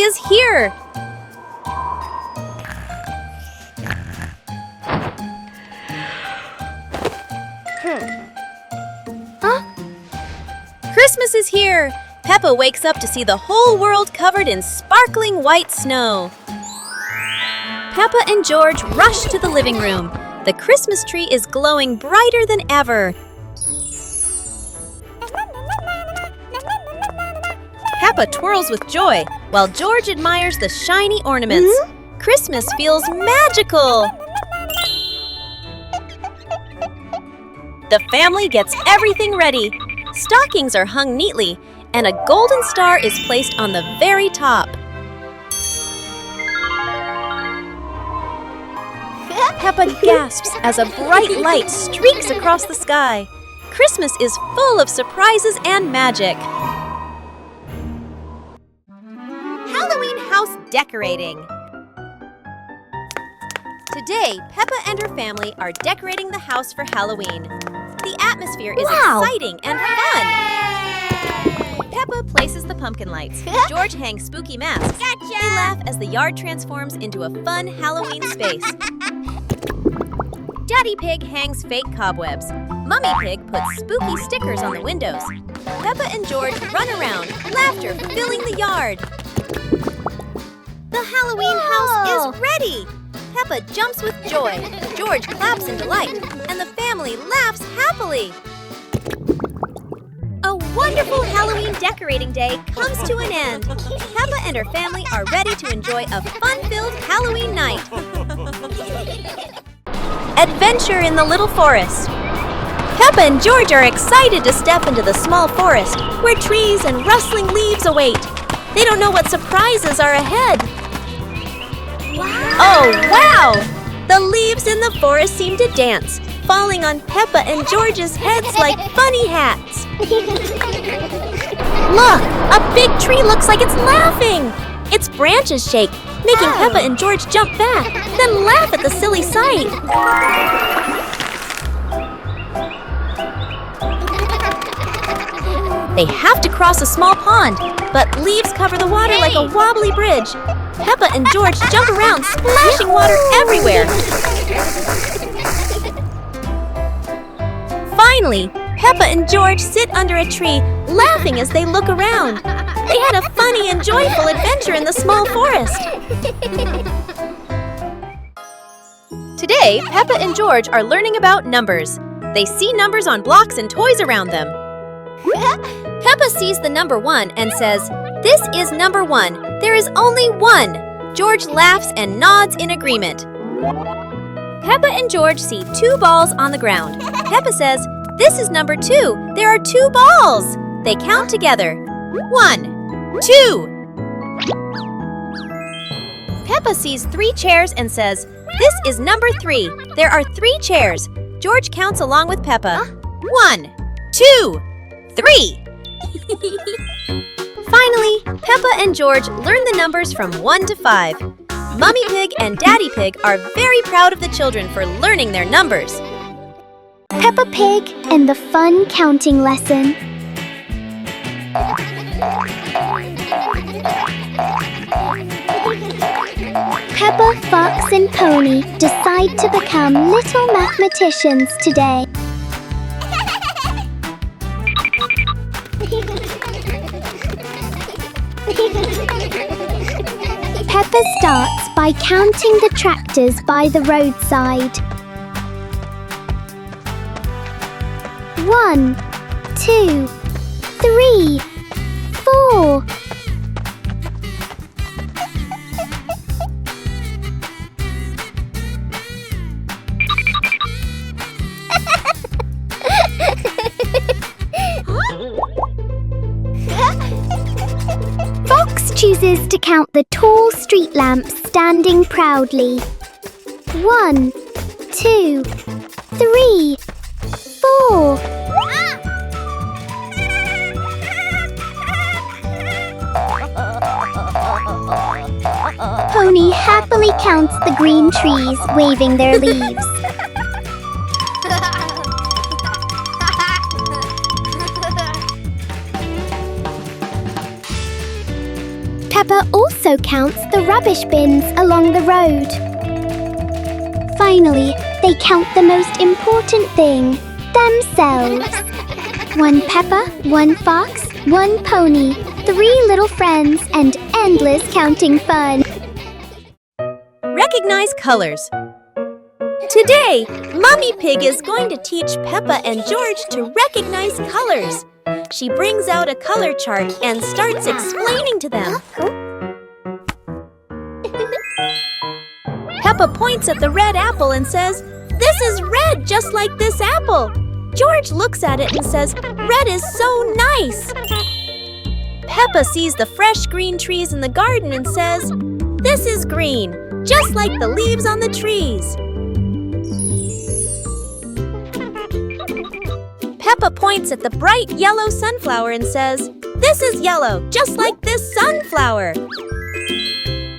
is here! Christmas is here! Peppa wakes up to see the whole world covered in sparkling white snow. Peppa and George rush to the living room. The Christmas tree is glowing brighter than ever. Peppa twirls with joy, while George admires the shiny ornaments. Christmas feels magical! The family gets everything ready. Stockings are hung neatly, and a golden star is placed on the very top. Peppa gasps as a bright light streaks across the sky. Christmas is full of surprises and magic. Halloween house decorating. Today, Peppa and her family are decorating the house for Halloween. The atmosphere is exciting and fun. Peppa places the pumpkin lights. George hangs spooky masks. Gotcha! They laugh as the yard transforms into a fun Halloween space. Daddy Pig hangs fake cobwebs. Mummy Pig puts spooky stickers on the windows. Peppa and George run around, laughter filling the yard. The Halloween house is ready! Peppa jumps with joy, George claps in delight, and the family laughs happily. A wonderful Halloween decorating day comes to an end. Peppa and her family are ready to enjoy a fun-filled Halloween night. Adventure in the little forest. Peppa and George are excited to step into the small forest, where trees and rustling leaves await. They don't know what surprises are ahead. Oh, wow! The leaves in the forest seem to dance, falling on Peppa and George's heads like funny hats. Look! A big tree looks like it's laughing! Its branches shake, making Peppa and George jump back, then laugh at the silly sight. They have to cross a small pond, but leaves cover the water like a wobbly bridge. Peppa and George jump around, splashing water everywhere. Finally, Peppa and George sit under a tree, laughing as they look around. They had a funny and joyful adventure in the small forest. Today, Peppa and George are learning about numbers. They see numbers on blocks and toys around them. Peppa sees the number 1 and says, "This is number 1. There is only 1." George laughs and nods in agreement. Peppa and George see 2 balls on the ground. Peppa says, "This is number 2. There are 2 balls." They count together. 1, 2. Peppa sees 3 chairs and says, "This is number 3. There are 3 chairs." George counts along with Peppa. 1, 2, 3. Finally, Peppa and George learn the numbers from 1 to 5. Mummy Pig and Daddy Pig are very proud of the children for learning their numbers. Peppa Pig and the fun counting lesson. Peppa, Fox and Pony decide to become little mathematicians today. Peppa starts by counting the tractors by the roadside. 1, 2, 3, 4. Fox chooses to count the tall street lamps standing proudly. 1, 2, 3, 4. Pony happily counts the green trees waving their leaves. Peppa also also counts the rubbish bins along the road. Finally, they count the most important thing, themselves. One Peppa, one fox, one pony, 3 little friends, and endless counting fun. Recognize colors. Today, Mummy Pig is going to teach Peppa and George to recognize colors. She brings out a color chart and starts explaining to them. Peppa points at the red apple and says, "This is red just like this apple." George looks at it and says, "Red is so nice." Peppa sees the fresh green trees in the garden and says, "This is green, just like the leaves on the trees." Peppa points at the bright yellow sunflower and says, "This is yellow, just like this sunflower."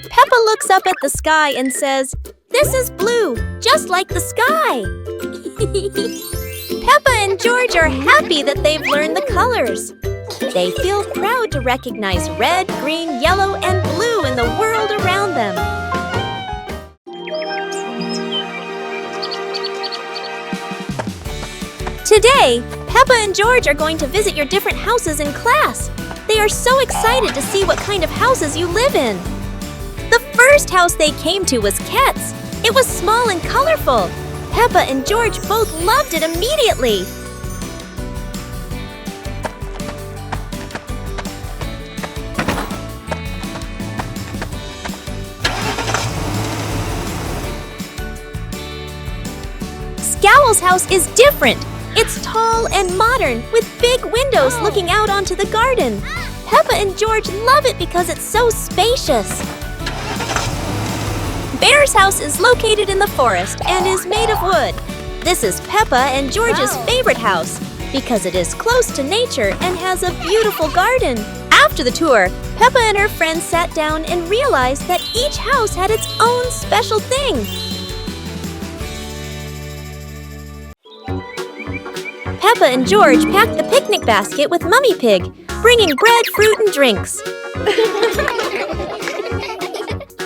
Peppa looks up at the sky and says, "This is blue, just like the sky." Peppa and George are happy that they've learned the colors. They feel proud to recognize red, green, yellow, and blue in the world around them. Today, Peppa and George are going to visit your different houses in class. They are so excited to see what kind of houses you live in. The first house they came to was Ket's. It was small and colorful. Peppa and George both loved it immediately. Scowl's house is different. It's tall and modern, with big windows looking out onto the garden. Peppa and George love it because it's so spacious. Bear's house is located in the forest and is made of wood. This is Peppa and George's favorite house because it is close to nature and has a beautiful garden. After the tour, Peppa and her friends sat down and realized that each house had its own special thing. Peppa and George packed the picnic basket with Mummy Pig, bringing bread, fruit, and drinks.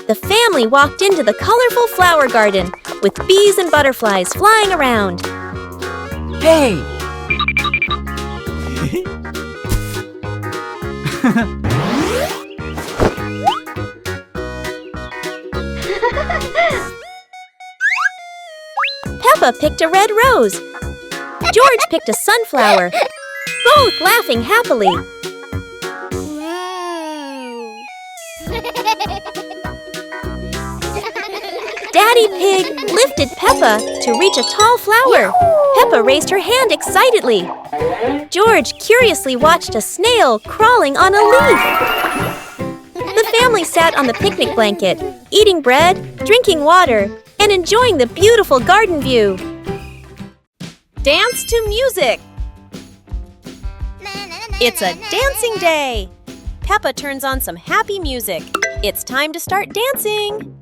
The family walked into the colorful flower garden with bees and butterflies flying around. Hey! Peppa picked a red rose. George picked a sunflower, both laughing happily. Daddy Pig lifted Peppa to reach a tall flower. Peppa raised her hand excitedly. George curiously watched a snail crawling on a leaf. The family sat on the picnic blanket, eating bread, drinking water, and enjoying the beautiful garden view. Dance to music! It's a dancing day! Peppa turns on some happy music. It's time to start dancing!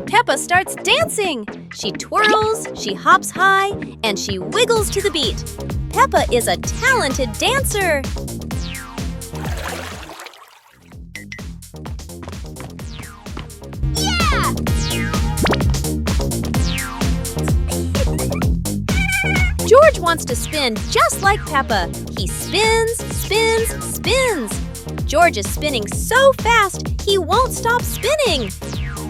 Peppa starts dancing! She twirls, she hops high, and she wiggles to the beat. Peppa is a talented dancer! Yeah! George wants to spin just like Peppa. He spins, spins, spins. George is spinning so fast, he won't stop spinning.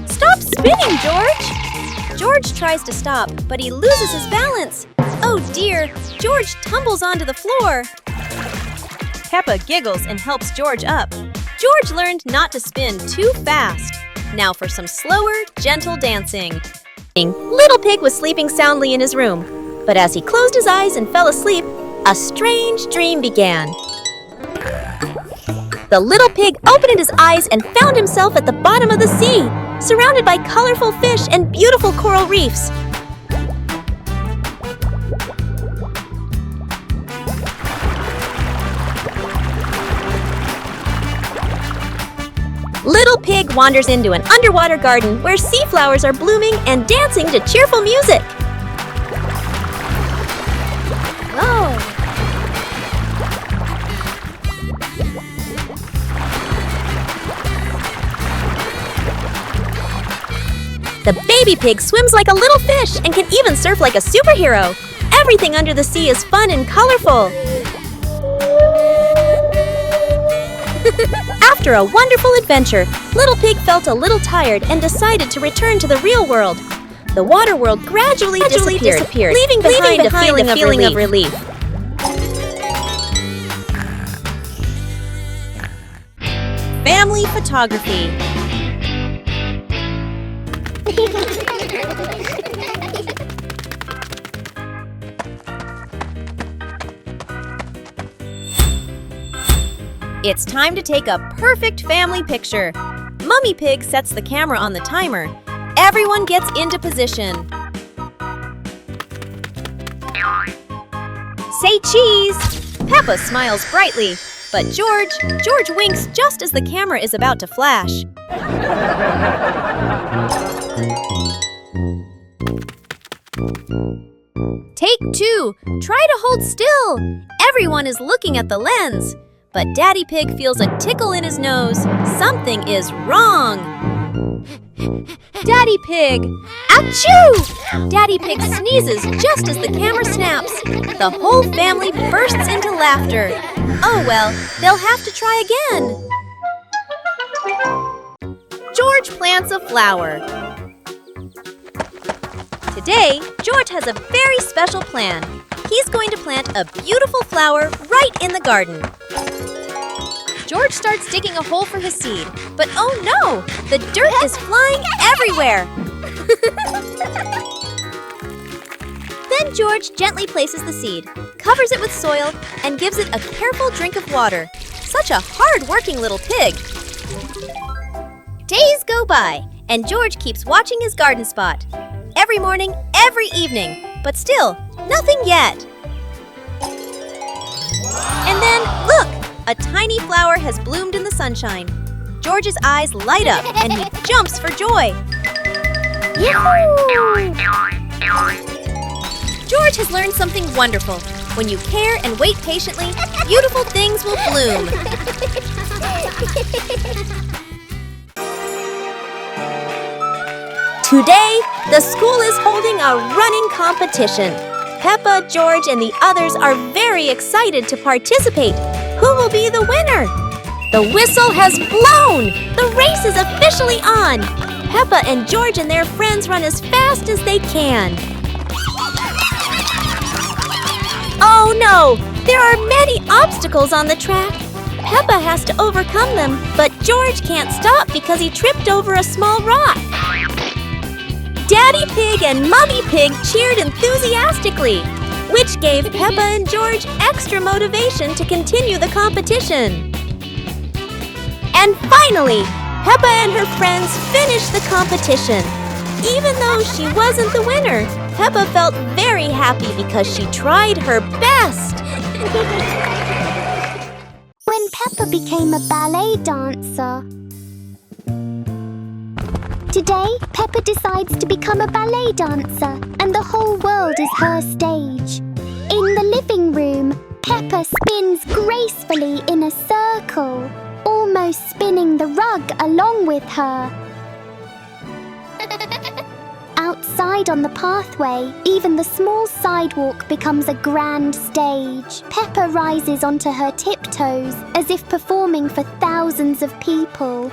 Stop spinning, George! George tries to stop, but he loses his balance. Oh dear, George tumbles onto the floor. Peppa giggles and helps George up. George learned not to spin too fast. Now for some slower, gentle dancing. Little Pig was sleeping soundly in his room. But as he closed his eyes and fell asleep, a strange dream began. The little pig opened his eyes and found himself at the bottom of the sea, surrounded by colorful fish and beautiful coral reefs. Little Pig wanders into an underwater garden where sea flowers are blooming and dancing to cheerful music. The baby pig swims like a little fish and can even surf like a superhero. Everything under the sea is fun and colorful. After a wonderful adventure, Little Pig felt a little tired and decided to return to the real world. The water world gradually disappeared, leaving behind a feeling of relief. Family photography. It's time to take a perfect family picture. Mummy Pig sets the camera on the timer. Everyone gets into position. Say cheese! Peppa smiles brightly, but George winks just as the camera is about to flash. Take 2. Try to hold still. Everyone is looking at the lens. But Daddy Pig feels a tickle in his nose. Something is wrong. Daddy Pig! Achoo! Daddy Pig sneezes just as the camera snaps. The whole family bursts into laughter. Oh well, they'll have to try again. George plants a flower. Today, George has a very special plan. He's going to plant a beautiful flower right in the garden. George starts digging a hole for his seed, but oh no! The dirt is flying everywhere! Then George gently places the seed, covers it with soil, and gives it a careful drink of water. Such a hard-working little pig! Days go by, and George keeps watching his garden spot. Every morning, every evening, but still, nothing yet. And then, look! A tiny flower has bloomed in the sunshine. George's eyes light up and he jumps for joy. Yahoo! George has learned something wonderful. When you care and wait patiently, beautiful things will bloom. Today, the school is holding a running competition. Peppa, George, and the others are very excited to participate. Who will be the winner? The whistle has blown! The race is officially on! Peppa and George and their friends run as fast as they can. Oh no! There are many obstacles on the track. Peppa has to overcome them, but George can't stop because he tripped over a small rock. Daddy Pig and Mummy Pig cheered enthusiastically, which gave Peppa and George extra motivation to continue the competition. And finally, Peppa and her friends finished the competition. Even though she wasn't the winner, Peppa felt very happy because she tried her best. When Peppa became a ballet dancer. Today, Peppa decides to become a ballet dancer, and the whole world is her stage. In the living room, Peppa spins gracefully in a circle, almost spinning the rug along with her. Outside on the pathway, even the small sidewalk becomes a grand stage. Peppa rises onto her tiptoes as if performing for thousands of people.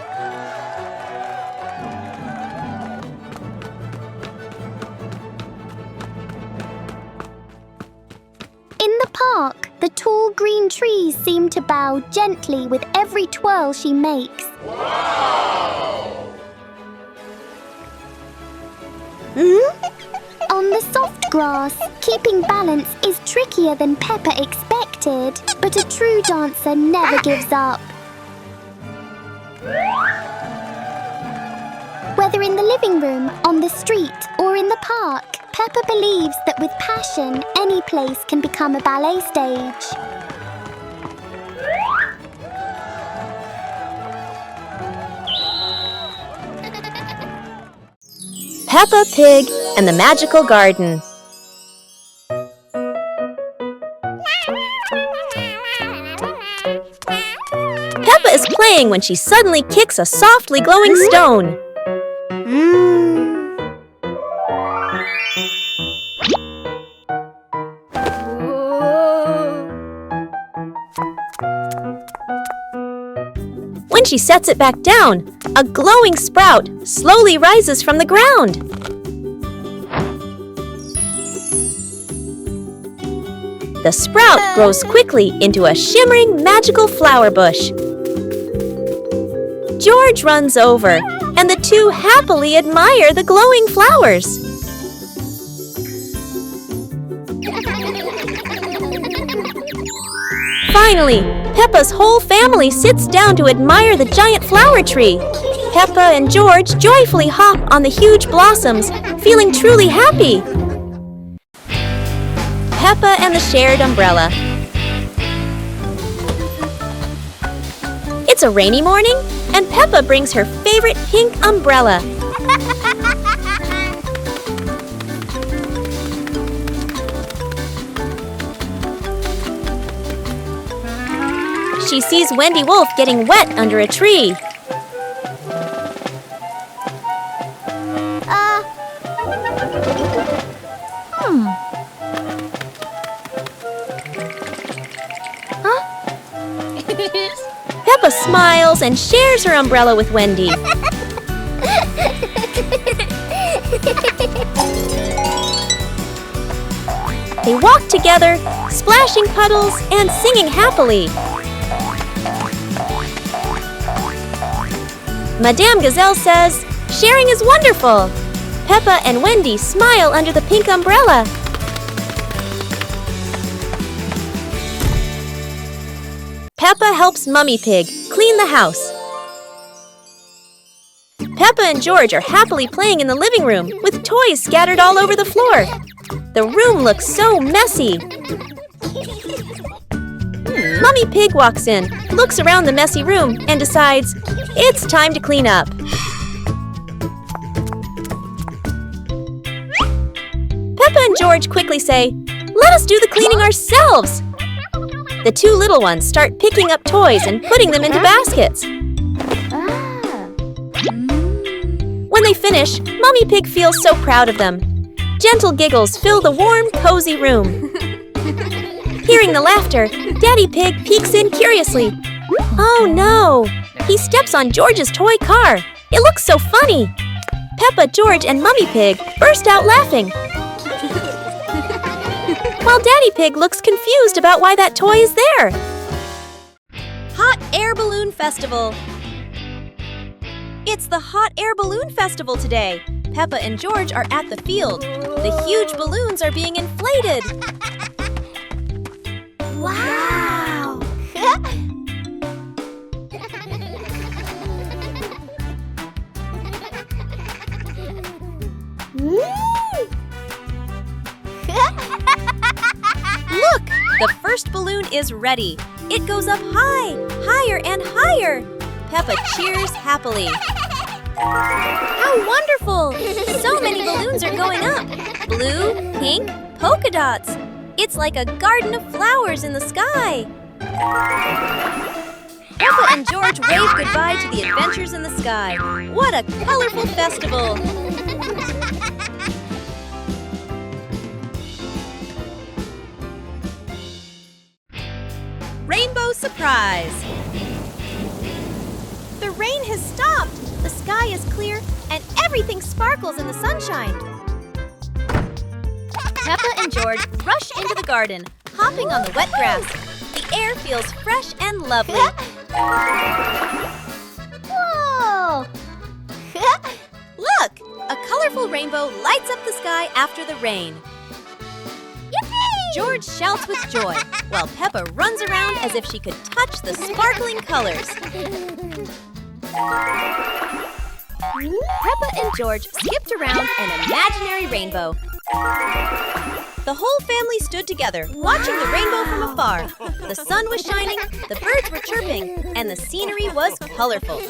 In the park, the tall green trees seem to bow gently with every twirl she makes. On the soft grass, keeping balance is trickier than Peppa expected, but a true dancer never gives up. Whether in the living room, on the street, or in the park, Peppa believes that with passion, any place can become a ballet stage. Peppa Pig and the Magical Garden. Peppa is playing when she suddenly kicks a softly glowing stone. she sets it back down, a glowing sprout slowly rises from the ground. The sprout grows quickly into a shimmering magical flower bush. George runs over, and the two happily admire the glowing flowers. Finally, Peppa's whole family sits down to admire the giant flower tree. Peppa and George joyfully hop on the huge blossoms, feeling truly happy. Peppa and the shared umbrella. It's a rainy morning, and Peppa brings her favorite pink umbrella. She sees Wendy Wolf getting wet under a tree. Peppa smiles and shares her umbrella with Wendy. They walk together, splashing puddles and singing happily. Madame Gazelle says, "Sharing is wonderful." Peppa and Wendy smile under the pink umbrella. Peppa helps Mummy Pig clean the house. Peppa and George are happily playing in the living room with toys scattered all over the floor. The room looks so messy. Mummy Pig walks in, looks around the messy room, and decides it's time to clean up. Peppa and George quickly say, "Let us do the cleaning ourselves." The two little ones start picking up toys and putting them into baskets. When they finish, Mummy Pig feels so proud of them. Gentle giggles fill the warm, cozy room. Hearing the laughter, Daddy Pig peeks in curiously. Oh no! He steps on George's toy car. It looks so funny. Peppa, George, and Mummy Pig burst out laughing. While Daddy Pig looks confused about why that toy is there. Hot Air Balloon Festival. It's the Hot Air Balloon Festival today. Peppa and George are at the field. The huge balloons are being inflated. Wow! Look! The first balloon is ready. It goes up high, higher and higher. Peppa cheers happily. How wonderful! So many balloons are going up. Blue, pink, polka dots. It's like a garden of flowers in the sky. Peppa and George wave goodbye to the adventures in the sky. What a colorful festival! Rainbow surprise! The rain has stopped. The sky is clear and everything sparkles in the sunshine. Peppa and George rush into the garden, hopping on the wet grass. The air feels fresh and lovely. Whoa! Look! A colorful rainbow lights up the sky after the rain. Yippee! George shouts with joy, while Peppa runs around as if she could touch the sparkling colors. Peppa and George skipped around an imaginary rainbow. The whole family stood together, watching the rainbow from afar. The sun was shining, the birds were chirping, and the scenery was colorful.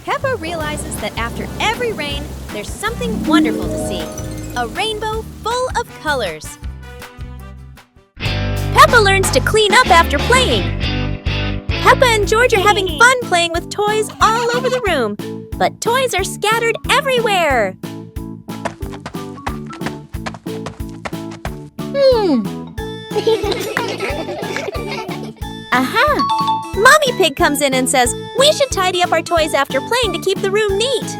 Peppa realizes that after every rain, there's something wonderful to see. A rainbow full of colors. Peppa learns to clean up after playing. Peppa and George are having fun playing with toys all over the room, but toys are scattered everywhere. Aha! Mommy Pig comes in and says, we should tidy up our toys after playing to keep the room neat.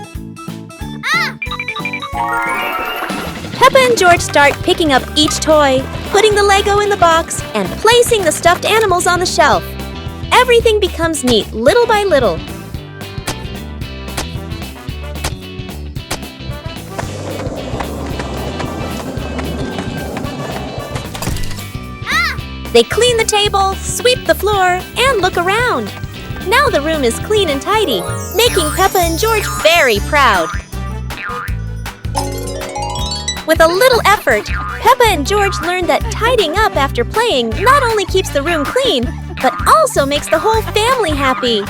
Peppa and George start picking up each toy, putting the Lego in the box, and placing the stuffed animals on the shelf. Everything becomes neat little by little. They clean the table, sweep the floor, and look around. Now the room is clean and tidy, making Peppa and George very proud. With a little effort, Peppa and George learned that tidying up after playing not only keeps the room clean, but also makes the whole family happy.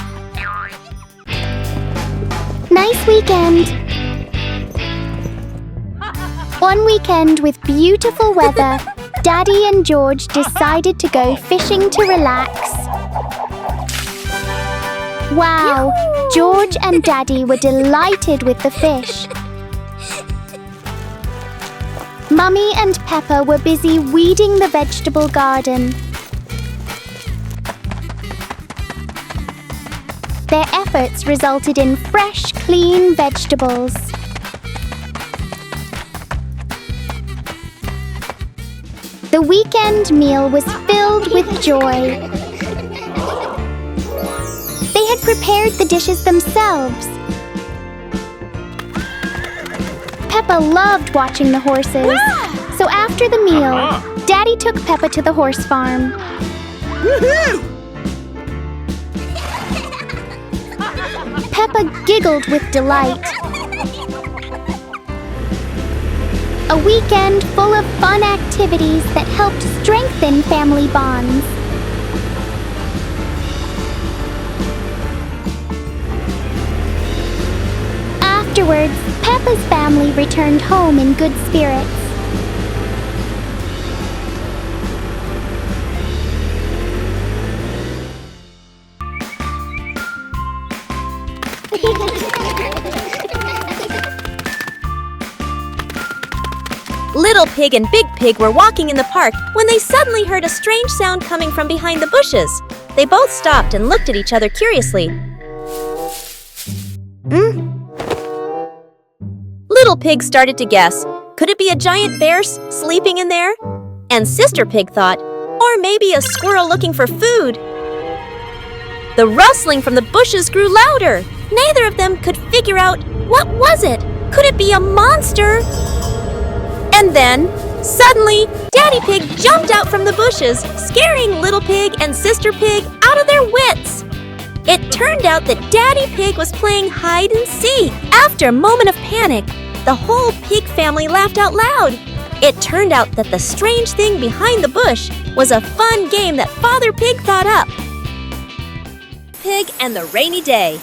Nice weekend. One weekend with beautiful weather, Daddy and George decided to go fishing to relax. Wow, George and Daddy were delighted with the fish. Mummy and Peppa were busy weeding the vegetable garden. Their efforts resulted in fresh, clean vegetables. The weekend meal was filled with joy. They had prepared the dishes themselves. Peppa loved watching the horses. So after the meal, Daddy took Peppa to the horse farm. Peppa giggled with delight. A weekend full of fun activities that helped strengthen family bonds. Afterwards, Peppa's family returned home in good spirits. Little Pig and Big Pig were walking in the park when they suddenly heard a strange sound coming from behind the bushes. They both stopped and looked at each other curiously. Little Pig started to guess. Could it be a giant bear sleeping in there? And Sister Pig thought, or maybe a squirrel looking for food. The rustling from the bushes grew louder. Neither of them could figure out, what was it? Could it be a monster? And then, suddenly, Daddy Pig jumped out from the bushes, scaring Little Pig and Sister Pig out of their wits. It turned out that Daddy Pig was playing hide and seek. After a moment of panic, the whole pig family laughed out loud. It turned out that the strange thing behind the bush was a fun game that Father Pig thought up. Pig and the Rainy Day.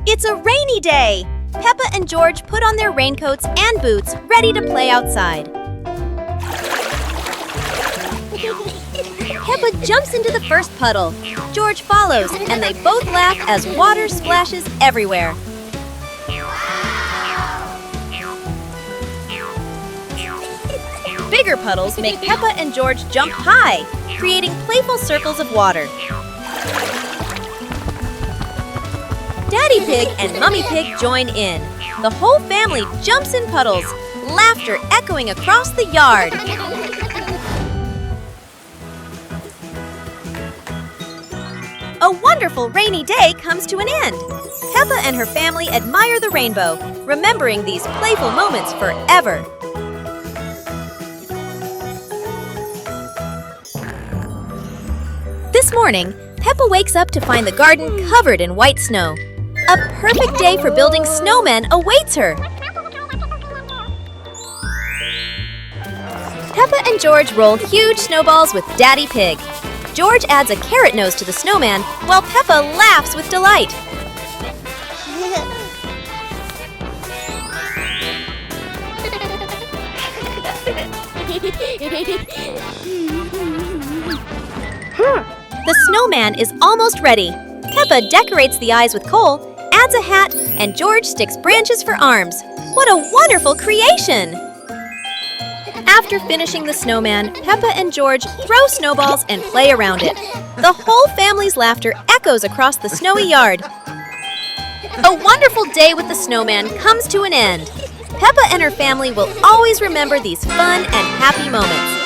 It's a rainy day! Peppa and George put on their raincoats and boots, ready to play outside. Peppa jumps into the first puddle. George follows, and they both laugh as water splashes everywhere. Bigger puddles make Peppa and George jump high, creating playful circles of water. Daddy Pig and Mummy Pig join in. The whole family jumps in puddles, laughter echoing across the yard. A wonderful rainy day comes to an end. Peppa and her family admire the rainbow, remembering these playful moments forever. This morning, Peppa wakes up to find the garden covered in white snow. A perfect day for building snowmen awaits her. Peppa and George roll huge snowballs with Daddy Pig. George adds a carrot nose to the snowman, while Peppa laughs with delight. The snowman is almost ready. Peppa decorates the eyes with coal, adds a hat, and George sticks branches for arms. What a wonderful creation! After finishing the snowman, Peppa and George throw snowballs and play around it. The whole family's laughter echoes across the snowy yard. A wonderful day with the snowman comes to an end. Peppa and her family will always remember these fun and happy moments.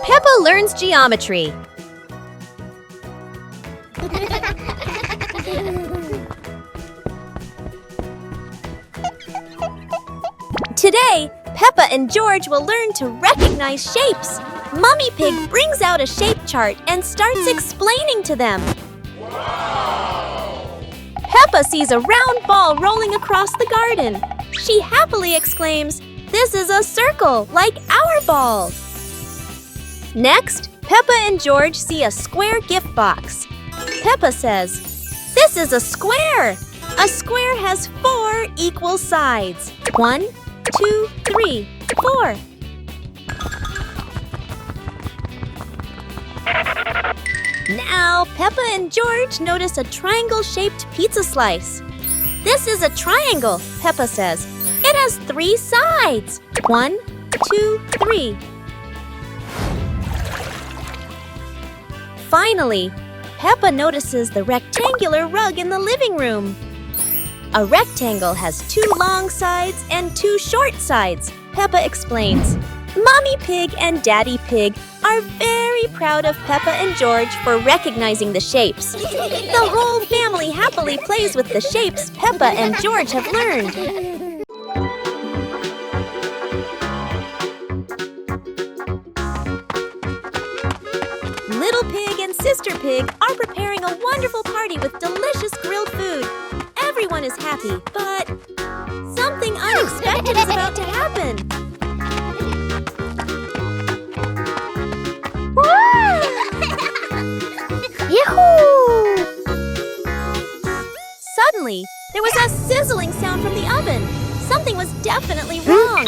Peppa learns geometry. Today, Peppa and George will learn to recognize shapes. Mummy Pig brings out a shape chart and starts explaining to them. Peppa sees a round ball rolling across the garden. She happily exclaims, "This is a circle, like our ball." Next, Peppa and George see a square gift box. Peppa says, "This is a square. A square has 4 equal sides. 1, 2, 3, 4. Now, Peppa and George notice a triangle-shaped pizza slice. "This is a triangle," Peppa says. "It has 3 sides. 1, 2, 3. Finally, Peppa notices the rectangular rug in the living room. A rectangle has 2 long sides and 2 short sides, Peppa explains. Mommy Pig and Daddy Pig are very proud of Peppa and George for recognizing the shapes. The whole family happily plays with the shapes Peppa and George have learned. Little Pig and Sister Pig are preparing a wonderful party with delicious grilled food. Everyone is happy, but something unexpected is about to happen. Yahoo! Suddenly, there was a sizzling sound from the oven. Something was definitely wrong.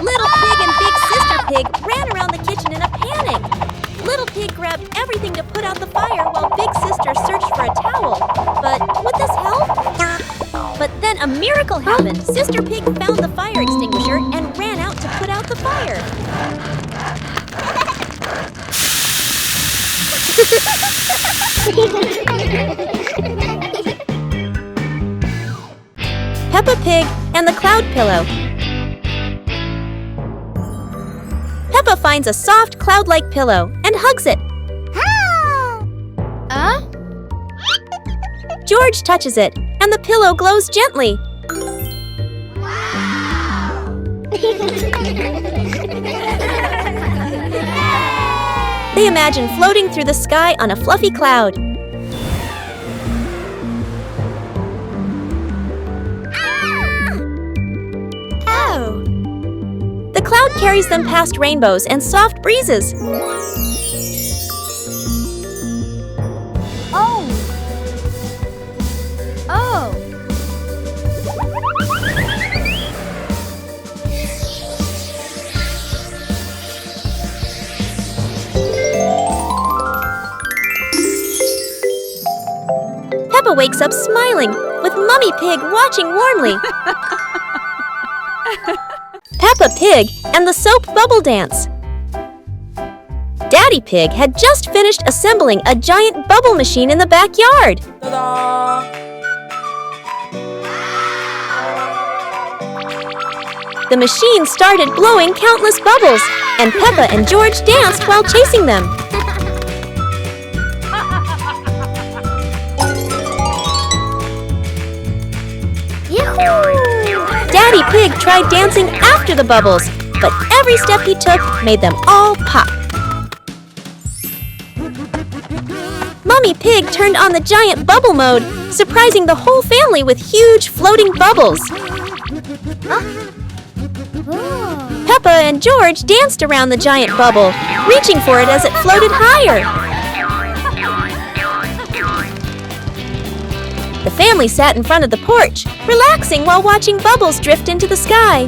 Little Pig and Big Sister Pig ran around the kitchen in a panic. Little Pig grabbed everything to put out the fire while Big Sister searched for a towel. But would this help? But then a miracle happened. Sister Pig found the fire extinguisher and ran out to put out the fire. Peppa Pig and the Cloud Pillow. Peppa finds a soft cloud-like pillow and hugs it. George touches it, and the pillow glows gently. They imagine floating through the sky on a fluffy cloud. Oh! The cloud carries them past rainbows and soft breezes. Oh! Peppa wakes up smiling, with Mummy Pig watching warmly. Peppa Pig and the Soap Bubble Dance. Daddy Pig had just finished assembling a giant bubble machine in the backyard. Ta-da! The machine started blowing countless bubbles, and Peppa and George danced while chasing them. Daddy Pig tried dancing after the bubbles, but every step he took made them all pop. Mummy Pig turned on the giant bubble mode, surprising the whole family with huge floating bubbles. Peppa and George danced around the giant bubble, reaching for it as it floated higher. The family sat in front of the porch, relaxing while watching bubbles drift into the sky.